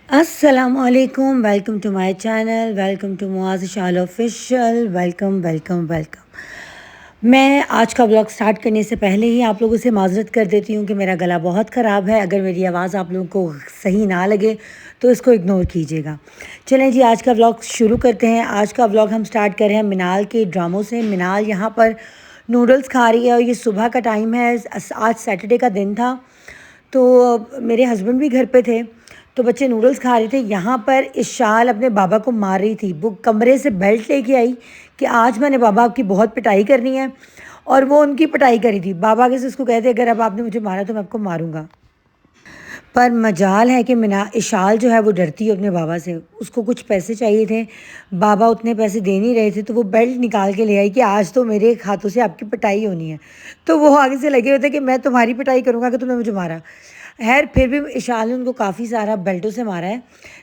अस्सलामुअलैकुम, welcome to my channel, welcome to Muaz Ishal official. Welcome welcome welcome. मैं आज का व्लॉग स्टार्ट करने से पहले ही आप लोगों से माज़रत कर देती हूँ कि मेरा गला बहुत ख़राब है। अगर मेरी आवाज़ आप लोगों को सही ना लगे तो इसको इग्नोर कीजिएगा। चलें जी, आज का व्लॉग शुरू करते हैं। आज का व्लॉग हम स्टार्ट कर रहे हैं मिनाल के ड्रामों से। मिनाल यहाँ पर नूडल्स खा रही है और ये सुबह का टाइम है। आज सैटरडे का दिन था, तो मेरे हस्बैंड भी घर पे थे, तो बच्चे नूडल्स खा रहे थे। यहाँ पर इशाल अपने बाबा को मार रही थी। वो कमरे से बेल्ट लेके आई कि आज मैंने बाबा की बहुत पिटाई करनी है, और वो उनकी पिटाई करी थी। बाबा के से उसको कहते अगर अब आपने मुझे मारा तो मैं आपको मारूंगा। पर मजाल है कि मिना इशाल जो है वो डरती है अपने बाबा से। उसको कुछ पैसे चाहिए थे, बाबा उतने पैसे दे नहीं रहे थे, तो वो बेल्ट निकाल के ले आई कि आज तो मेरे हाथों से आपकी पिटाई होनी है। तो वो आगे से लगे होते कि मैं तुम्हारी पिटाई करूँगा कि तुमने मुझे मारा। खैर फिर भी इशाल ने उनको काफ़ी सारा बेल्टों से मारा है,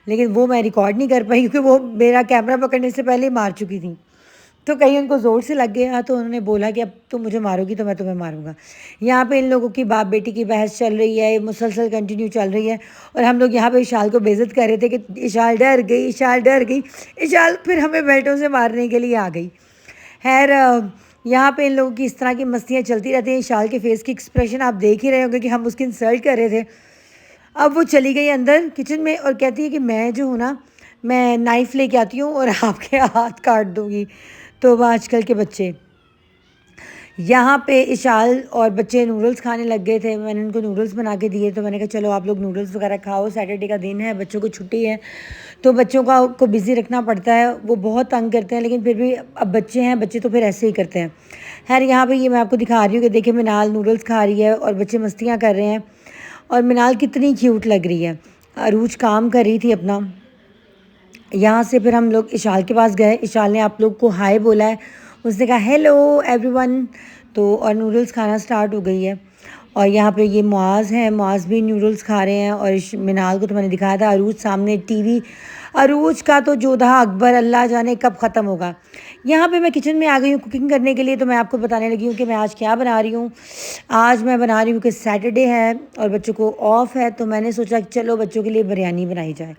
लेकिन वो मैं रिकॉर्ड नहीं कर पाई क्योंकि वो मेरा कैमरा पकड़ने से पहले ही मार चुकी थी। तो कहीं उनको ज़ोर से लग गया तो उन्होंने बोला कि अब तुम मुझे मारोगी तो मैं तुम्हें मारूंगा। यहाँ पे इन लोगों की बाप बेटी की बहस चल रही है, मुसलसल कंटिन्यू चल रही है, और हम लोग यहाँ पे इशाल को बेइज्जत कर रहे थे कि इशाल डर गई, इशाल डर गई। इशाल फिर हमें बेल्टों से मारने के लिए आ गई। खैर यहाँ पे इन लोगों की इस तरह की मस्तियाँ चलती रहती हैं। इशाल के फेस की एक्सप्रेशन आप देख ही रहे होंगे कि हम उसकी इंसल्ट कर रहे थे। अब वो चली गई अंदर किचन में और कहती है कि मैं जो हूँ ना, मैं नाइफ़ लेके आती हूँ और आपके हाथ काट दूँगी। तो वो आजकल के बच्चे, यहाँ पे इशाल और बच्चे नूडल्स खाने लग गए थे। मैंने उनको नूडल्स बना के दिए, तो मैंने कहा चलो आप लोग नूडल्स वगैरह खाओ, सैटरडे का दिन है, बच्चों को छुट्टी है, तो बच्चों को बिज़ी रखना पड़ता है। वो बहुत तंग करते हैं, लेकिन फिर भी अब बच्चे हैं, बच्चे तो फिर ऐसे ही करते हैं। खैर यहाँ पे ये मैं आपको दिखा रही हूँ कि देखिए मिनाल नूडल्स खा रही है और बच्चे मस्तियाँ कर रहे हैं, और मिनाल कितनी क्यूट लग रही है। अरूज काम कर रही थी अपना। यहाँ से फिर हम लोग इशाल के पास गए। इशाल ने आप लोग को हाय बोला है, उसने कहा हेलो एवरीवन। तो और नूडल्स खाना स्टार्ट हो गई है। और यहाँ पे ये मुआज़ हैं, मुआज़ भी नूडल्स खा रहे हैं। और मिनाल को तो मैंने दिखाया था, अरूज सामने टीवी। अरूज का तो जोधा अकबर अल्लाह जाने कब ख़त्म होगा। यहाँ पे मैं किचन में आ गई हूँ कुकिंग करने के लिए। तो मैं आपको बताने लगी हूँ कि मैं आज क्या बना रही हूँ। आज मैं बना रही हूँ कि सैटरडे है और बच्चों को ऑफ है, तो मैंने सोचा कि चलो बच्चों के लिए बिरयानी बनाई जाए।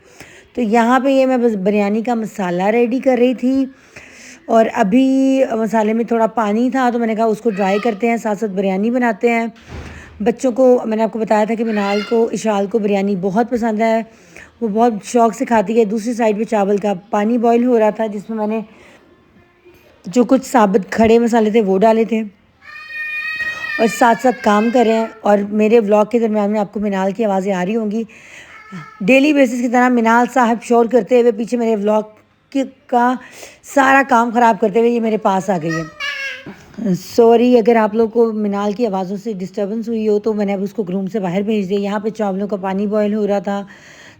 तो यहाँ पे ये मैं बस बिरयानी का मसाला रेडी कर रही थी, और अभी मसाले में थोड़ा पानी था, तो मैंने कहा उसको ड्राई करते हैं, साथ साथ बिरयानी बनाते हैं। बच्चों को मैंने आपको बताया था कि मिनाल को इशाल को बिरयानी बहुत पसंद है, वो बहुत शौक़ से खाती है। दूसरी साइड पे चावल का पानी बॉईल हो रहा था, जिसमें मैंने जो कुछ साबुत खड़े मसाले थे वो डाले थे, और साथ साथ काम कर रहे हैं। और मेरे व्लॉग के दरमियान में आपको मिनाल की आवाज़ें आ रही होंगी। डेली बेसिस की तरह मिनाल साहब शोर करते हुए पीछे मेरे व्लॉग का सारा काम ख़राब करते हुए ये मेरे पास आ गई है। सॉरी अगर आप लोग को मिनाल की आवाज़ों से डिस्टर्बेंस हुई हो, तो मैंने अब उसको रूम से बाहर भेज दिया। यहाँ पे चावलों का पानी बॉयल हो रहा था,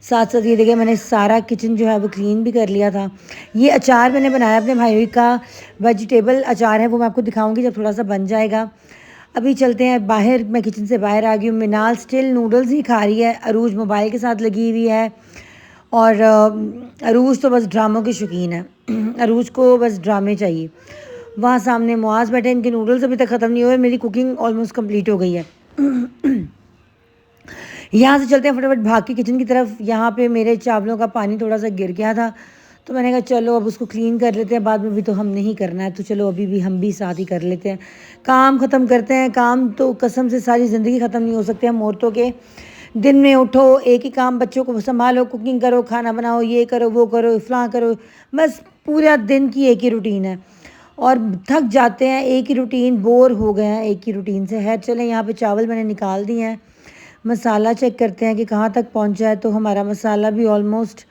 साथ साथ ये देखिए मैंने सारा किचन जो है वो क्लीन भी कर लिया था। ये अचार मैंने बनाया अपने भाई का, वेजिटेबल अचार है, वो मैं आपको दिखाऊंगी जब थोड़ा सा बन जाएगा। अभी चलते हैं बाहर। मैं किचन से बाहर आ गई हूँ। मिनाल स्टिल नूडल्स ही खा रही है, अरूज मोबाइल के साथ लगी हुई है, और अरूज तो बस ड्रामों की शौकीन है। अरूज को बस ड्रामे चाहिए। वहाँ सामने मुआज़ बैठे, इनके नूडल्स अभी तक ख़त्म नहीं हुए। मेरी कुकिंग ऑलमोस्ट कंप्लीट हो गई है। यहाँ से चलते हैं फटाफट भाग के किचन की तरफ। यहाँ पे मेरे चावलों का पानी थोड़ा सा गिर गया था, तो मैंने कहा चलो अब उसको क्लीन कर लेते हैं, बाद में भी तो हम नहीं करना है, तो चलो अभी भी हम भी साथ ही कर लेते हैं, काम ख़त्म करते हैं। काम तो कसम से सारी ज़िंदगी ख़त्म नहीं हो सकते हम औरतों के। दिन में उठो, एक ही काम, बच्चों को संभालो, कुकिंग करो, खाना बनाओ, ये करो, वो करो, फलां करो, बस पूरा दिन की एक ही रूटीन है, और थक जाते हैं। एक ही रूटीन, बोर हो गए हैं एक ही रूटीन से। है चलें, यहाँ पे चावल मैंने निकाल दिए हैं। मसाला चेक करते हैं कि कहाँ तक पहुँचा है। तो हमारा मसाला भी ऑलमोस्ट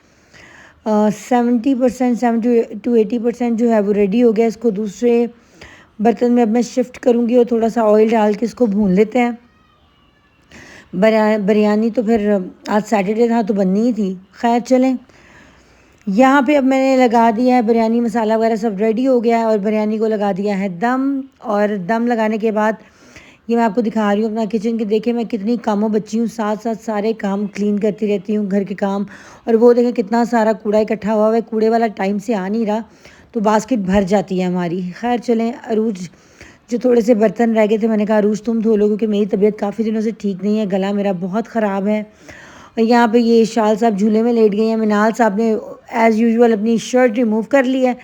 70% 70 to 80% जो है वो रेडी हो गया। इसको दूसरे बर्तन में अब मैं शिफ्ट करूँगी और थोड़ा सा ऑयल डाल के इसको भून लेते हैं। बिरयानी तो फिर आज सैटरडे था तो बननी ही थी। खैर चलें, यहाँ पे अब मैंने लगा दिया है बिरयानी मसाला वगैरह सब रेडी हो गया है और बिरयानी को लगा दिया है दम। और दम लगाने के बाद ये मैं आपको दिखा रही हूँ अपना किचन के। देखिए मैं कितनी कामों बच्ची हूँ, साथ साथ सारे काम क्लीन करती रहती हूँ, घर के काम। और वो देखें कितना सारा कूड़ा इकट्ठा हुआ है, कूड़े वाला टाइम से आ नहीं रहा तो बास्केट भर जाती है हमारी। खैर चलें, अरूज जो थोड़े से बर्तन रह गए थे मैंने कहा अरूज तुम धो लो, क्योंकि मेरी तबीयत काफ़ी दिनों से ठीक नहीं है, गला मेरा बहुत ख़राब है। और यहाँ पे ये इशाल साहब झूले में लेट गए हैं। मिनाल साहब ने एज़ यूजुअल अपनी शर्ट रिमूव कर ली है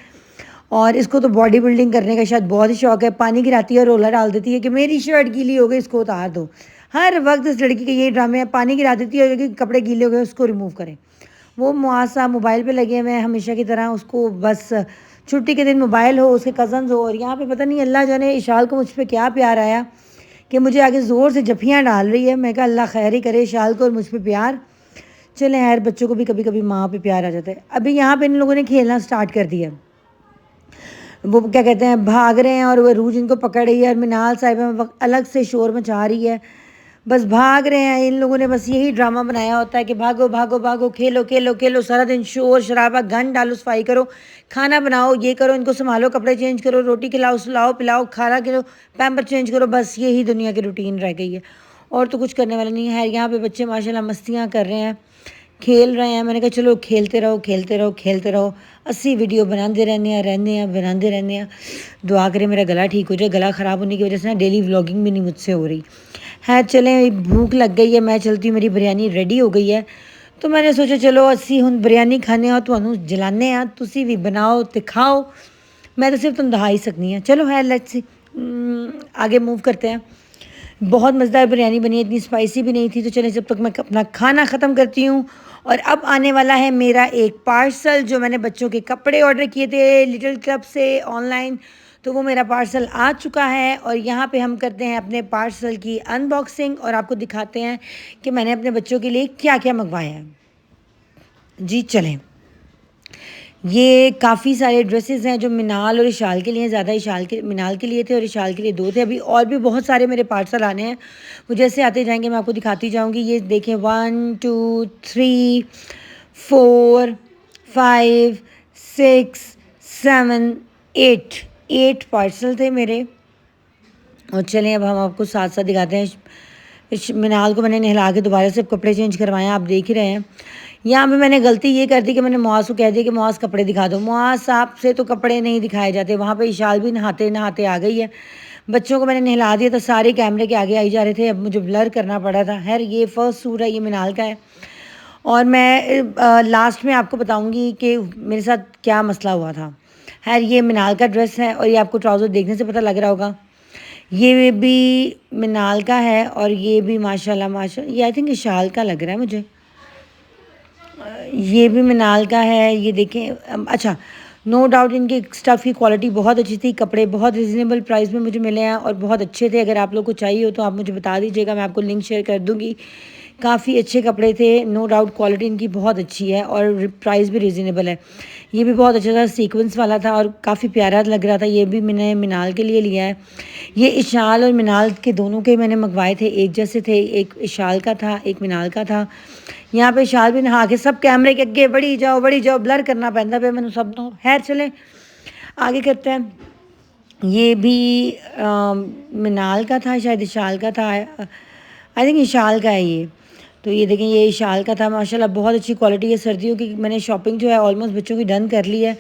और इसको तो बॉडी बिल्डिंग करने का शायद बहुत ही शौक है। पानी गिराती है और रोला डाल देती है कि मेरी शर्ट गीली हो गई, इसको उतार दो। हर वक्त इस लड़की के ये ड्रामे हैं, पानी गिरा देती है कि कपड़े गीले हो गए उसको रिमूव करें। वो मुआज साहब मोबाइल पे लगे हुए हैं हमेशा की तरह, उसको बस छुट्टी के दिन मोबाइल हो, उसके कज़न्स हो। और यहाँ पे पता नहीं अल्लाह जाने इशाल को मुझ पर क्या प्यार आया कि मुझे आगे ज़ोर से जफियाँ डाल रही है। मैं कहा अल्लाह खैर ही करे इशाल को और मुझ पर प्यार। चले यार, बच्चों को भी कभी कभी माँ पे प्यार आ जाता है। अभी यहाँ पे इन लोगों ने खेलना स्टार्ट कर दिया, वो क्या कहते हैं भाग रहे हैं और वो रूज इनको पकड़ रही है और मिनाल साहिबा अलग से शोर मचा रही है। बस भाग रहे हैं इन लोगों ने, बस यही ड्रामा बनाया होता है कि भागो भागो भागो, खेलो खेलो खेलो, सारा दिन शोर शराबा, गन डालो, सफाई करो, खाना बनाओ, ये करो, इनको संभालो, कपड़े चेंज करो, रोटी खिलाओ, सुलाओ पिलाओ, खाना खिलाओ, पैम्पर चेंज करो। बस यही दुनिया की रूटीन रह गई है और तो कुछ करने वाला नहीं है। यहाँ पे बच्चे माशाल्लाह मस्तियाँ कर रहे हैं, खेल रहे हैं। मैंने कहा चलो खेलते रहो खेलते रहो खेलते रहो, 80 वीडियो बनाते बनाते रहने हैं। दुआ करें मेरा गला ठीक हो जाए, गला ख़राब होने की वजह से ना डेली व्लॉगिंग भी नहीं मुझसे हो रही है। चलें, भूख लग गई है, मैं चलती हूँ, मेरी बिरयानी रेडी हो गई है। तो मैंने सोचा चलो असी हुन बिरयानी खाने हो तो जलाने आ, तुसी भी बनाओ तो खाओ, मैं तो सिर्फ तुम दहा ही सकनी है। चलो है लेट्स सी, आगे मूव करते हैं। बहुत मज़ेदार बिरयानी बनी है, इतनी स्पाइसी भी नहीं थी। तो चलें जब तक मैं अपना खाना ख़त्म करती हूँ। और अब आने वाला है मेरा एक पार्सल, जो मैंने बच्चों के कपड़े ऑर्डर किए थे लिटिल क्लब से ऑनलाइन, तो वो मेरा पार्सल आ चुका है। और यहाँ पे हम करते हैं अपने पार्सल की अनबॉक्सिंग और आपको दिखाते हैं कि मैंने अपने बच्चों के लिए क्या क्या मंगवाया है। जी चलें, ये काफ़ी सारे ड्रेसेस हैं जो मिनाल और इशाल के लिए, ज़्यादा इशाल के मिनाल के लिए थे और इशाल के लिए 2 थे। अभी और भी बहुत सारे मेरे पार्सल आने हैं, वो जैसे आते जाएंगे मैं आपको दिखाती जाऊंगी। ये देखें 1 2 3 4 5 6 7 8 पार्सल थे मेरे। और चलें अब हम आपको साथ साथ दिखाते हैं। इस मिनाल को मैंने नहला के दोबारा से कपड़े चेंज करवाए, आप देख ही रहे हैं। यहाँ पे मैंने गलती ये कर दी कि मैंने मुआज़ को कह दिया कि मुआज़ कपड़े दिखा दो। मुआज़ साहब से तो कपड़े नहीं दिखाए जाते। वहाँ पे इशाल भी नहाते नहाते आ गई है। बच्चों को मैंने नहला दिया तो सारे कैमरे के आगे आई जा रहे थे, अब मुझे ब्लर करना पड़ा था। खैर ये फर्स्ट सूट है, ये मिनाल का है। और मैं लास्ट में आपको बताऊँगी कि मेरे साथ क्या मसला हुआ था। खैर ये मिनाल का ड्रेस है और ये आपको ट्राउज़र देखने से पता लग रहा होगा, ये भी मिनाल का है। और ये भी माशाल्लाह ये आई थिंक इशाल का लग रहा है मुझे। ये भी मिनाल का है, ये देखें। अच्छा, नो डाउट इनके स्टफ़ की क्वालिटी बहुत अच्छी थी, कपड़े बहुत रिजनेबल प्राइस में मुझे मिले हैं और बहुत अच्छे थे। अगर आप लोग को चाहिए हो तो आप मुझे बता दीजिएगा, मैं आपको लिंक शेयर कर दूँगी। काफ़ी अच्छे कपड़े थे, नो डाउट क्वालिटी इनकी बहुत अच्छी है और प्राइस भी रिजनेबल है। ये भी बहुत अच्छा था, सीक्वेंस वाला था और काफ़ी प्यारा लग रहा था। ये भी मैंने मिनाल के लिए लिया है। ये इशाल और मिनाल के दोनों के मैंने मंगवाए थे, एक जैसे थे, एक इशाल का था एक मिनाल का था। यहाँ पे इशाल भी नहा के सब कैमरे के अगे बड़ी जाओ, ब्लर करना पैंदा पे मैंने सब तो। खैर चलें आगे करते हैं। ये भी मिनाल का था, शायद इशाल का था, आई थिंक इशाल का है ये। तो ये देखें, ये इशाल का था, माशाल्लाह बहुत अच्छी क्वालिटी है। सर्दियों की मैंने शॉपिंग जो है ऑलमोस्ट बच्चों की डन कर ली है।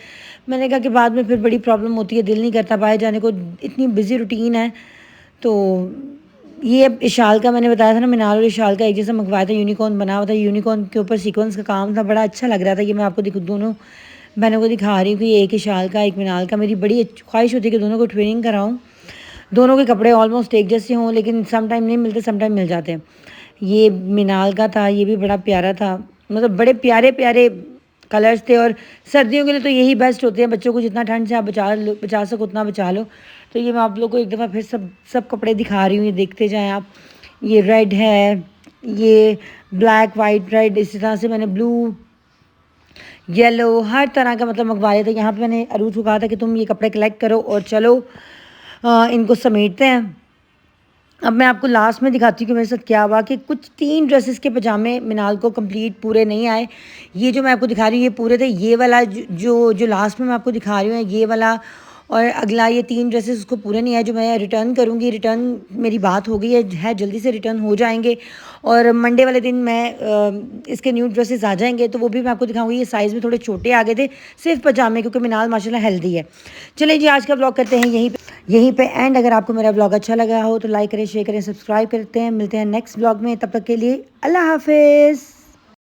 मैंने कहा कि बाद में फिर बड़ी प्रॉब्लम होती है, दिल नहीं करता बाहर जाने को, इतनी बिजी रूटीन है। तो ये इशाल का मैंने बताया था ना, मिनाल और इशाल का एक जैसा मंगवाया था, यूनिकॉर्न बना हुआ था, यूनिकॉर्न के ऊपर सीक्वेंस का काम था, बड़ा अच्छा लग रहा था। ये मैं आपको दोनों बहनों को दिखा रही हूँ कि एक इशाल का एक मिनाल का। मेरी बड़ी ख्वाहिश होती है कि दोनों को ट्रेनिंग कराऊँ, दोनों के कपड़े ऑलमोस्ट एक जैसे हों, लेकिन सम टाइम नहीं मिलते, सम टाइम मिल जाते हैं। ये मिनाल का था, ये भी बड़ा प्यारा था, मतलब बड़े प्यारे प्यारे कलर्स थे। और सर्दियों के लिए तो यही बेस्ट होते हैं, बच्चों को जितना ठंड से आप बचा सको उतना बचा लो। तो ये मैं आप लोग को एक दफ़ा फिर सब कपड़े दिखा रही हूँ, ये देखते जाएं आप। ये रेड है, ये ब्लैक वाइट रेड, इसी तरह से मैंने ब्लू येलो हर तरह का मतलब मंगवाए थे। यहाँ पे मैंने अरूज को कहा था कि तुम ये कपड़े कलेक्ट करो और चलो इनको समेटते हैं। अब मैं आपको लास्ट में दिखाती हूँ कि मेरे साथ क्या हुआ कि कुछ 3 ड्रेसेस के पजामे मिनाल को कंप्लीट पूरे नहीं आए। ये जो मैं आपको दिखा रही हूँ ये पूरे थे। ये वाला जो लास्ट में मैं आपको दिखा रही हूँ ये वाला और अगला ये 3 ड्रेसेस उसको पूरे नहीं आए जो मैं रिटर्न करूँगी। रिटर्न मेरी बात हो गई है जल्दी से रिटर्न हो जाएंगे और मंडे वाले दिन मैं इसके न्यू ड्रेसेस आ जाएंगे तो वो भी मैं आपको दिखाऊंगी। ये साइज़ में थोड़े छोटे आ गए थे सिर्फ पजामे क्योंकि मिनाल माशाल्लाह हेल्दी है। चलिए जी आज का ब्लॉग करते हैं यहीं पे एंड। अगर आपको मेरा ब्लॉग अच्छा लगा हो तो लाइक करें, शेयर करें, सब्सक्राइब करते हैं। मिलते हैं नेक्स्ट ब्लॉग में, तब तक के लिए अल्लाह हाफिज़।